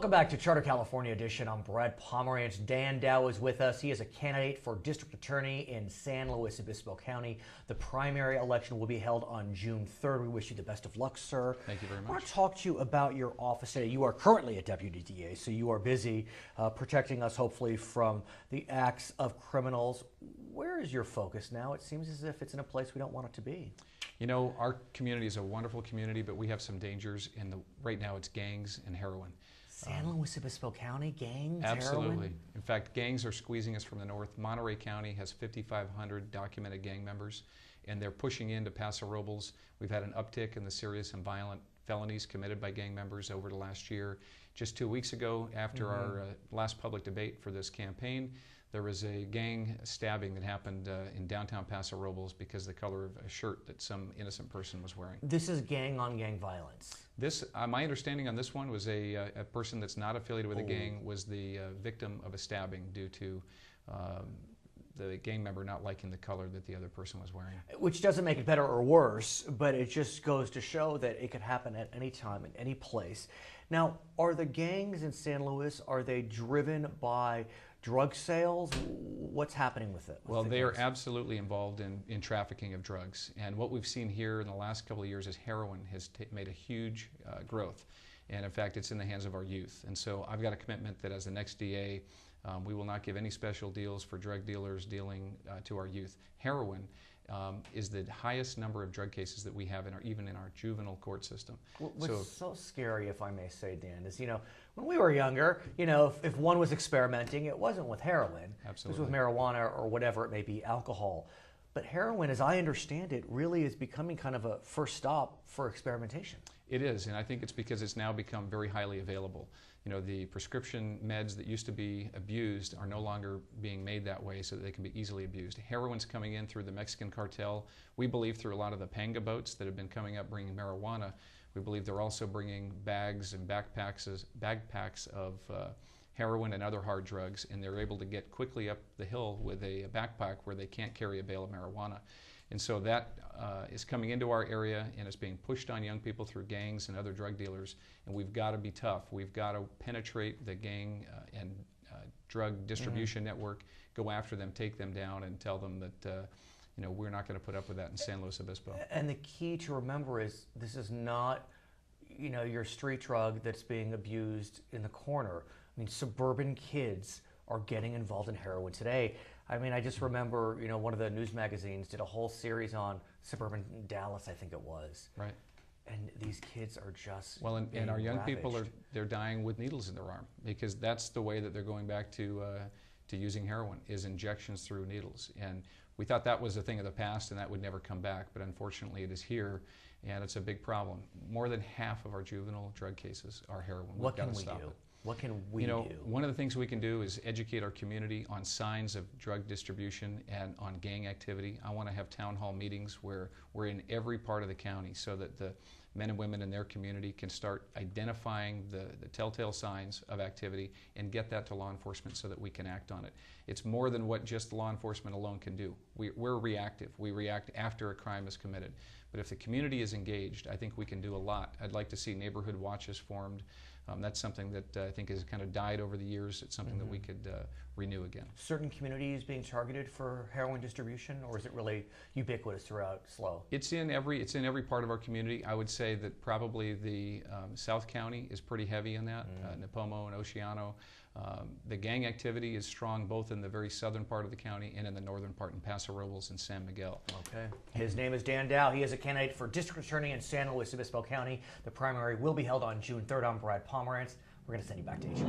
Welcome back to Charter California Edition. I'm Brad Pomerance. Dan Dow is with us. He is a candidate for district attorney in San Luis Obispo County. The primary election will be held on June 3rd. We wish you the best of luck, sir. Thank you very much. I want to talk to you about your office today. You are currently a deputy DA, so you are busy protecting us, hopefully, from the acts of criminals. Where is your focus now? It seems as if it's in a place we don't want it to be. You know, our community is a wonderful community, but we have some dangers. Right now, it's gangs and heroin. San Luis Obispo County, gangs, Absolutely. heroin? In fact, gangs are squeezing us from the north. Monterey County has 5,500 documented gang members, and they're pushing into Paso Robles. We've had an uptick in the serious and violent felonies committed by gang members over the last year. Just 2 weeks ago, after our last public debate for this campaign, there was a gang stabbing that happened in downtown Paso Robles because of the color of a shirt that some innocent person was wearing. This is gang-on-gang violence. This, my understanding on this one was a person that's not affiliated with a gang was the victim of a stabbing due to the gang member not liking the color that the other person was wearing. Which doesn't make it better or worse, but it just goes to show that it could happen at any time, in any place. Now, are the gangs in San Luis, are they driven by drug sales? What's happening with it? Well, they are absolutely involved in trafficking of drugs. And what we've seen here in the last couple of years is heroin has made a huge growth. And in fact, it's in the hands of our youth. And so I've got a commitment that as the next DA, we will not give any special deals for drug dealers dealing to our youth. Heroin is the highest number of drug cases that we have even in our juvenile court system. What's so scary, if I may say, Dan, is, when we were younger, if one was experimenting, it wasn't with heroin. Absolutely. It was with marijuana or whatever it may be, alcohol. But heroin, as I understand it, really is becoming kind of a first stop for experimentation. It is, and I think it's because it's now become very highly available. The prescription meds that used to be abused are no longer being made that way so that they can be easily abused. Heroin's coming in through the Mexican cartel. We believe through a lot of the panga boats that have been coming up bringing marijuana. We believe they're also bringing bags and backpacks of heroin and other hard drugs, and they're able to get quickly up the hill with a backpack where they can't carry a bale of marijuana. And so that is coming into our area, and it's being pushed on young people through gangs and other drug dealers. And we've got to be tough. We've got to penetrate the gang and drug distribution network, go after them, take them down, and tell them that we're not going to put up with that in San Luis Obispo. And the key to remember is this is not your street drug that's being abused in the corner. I mean, suburban kids are getting involved in heroin today. I mean, I just remember, one of the news magazines did a whole series on suburban Dallas, I think it was. Right. And these kids are just and our young ravaged. people they're dying with needles in their arm because that's the way that they're going back to using heroin is injections through needles. And we thought that was a thing of the past and that would never come back, but unfortunately it is here, and it's a big problem. More than half of our juvenile drug cases are heroin. What can we do? What can we do? One of the things we can do is educate our community on signs of drug distribution and on gang activity. I want to have town hall meetings where we're in every part of the county so that the men and women in their community can start identifying the telltale signs of activity and get that to law enforcement so that we can act on it. It's more than what just law enforcement alone can do. We're reactive. We react after a crime is committed. But if the community is engaged, I think we can do a lot. I'd like to see neighborhood watches formed. That's something that I think has kind of died over the years. It's something that we could renew again. Certain communities being targeted for heroin distribution, or is it really ubiquitous throughout SLO? It's in every part of our community. I would say that probably the South County is pretty heavy in that, Nipomo and Oceano. The gang activity is strong both in the very southern part of the county and in the northern part in Paso Robles and San Miguel. Okay. His name is Dan Dow. He is a candidate for district attorney in San Luis Obispo County. The primary will be held on June 3rd. I'm Brad Pomerance. We're going to send you back to Asia.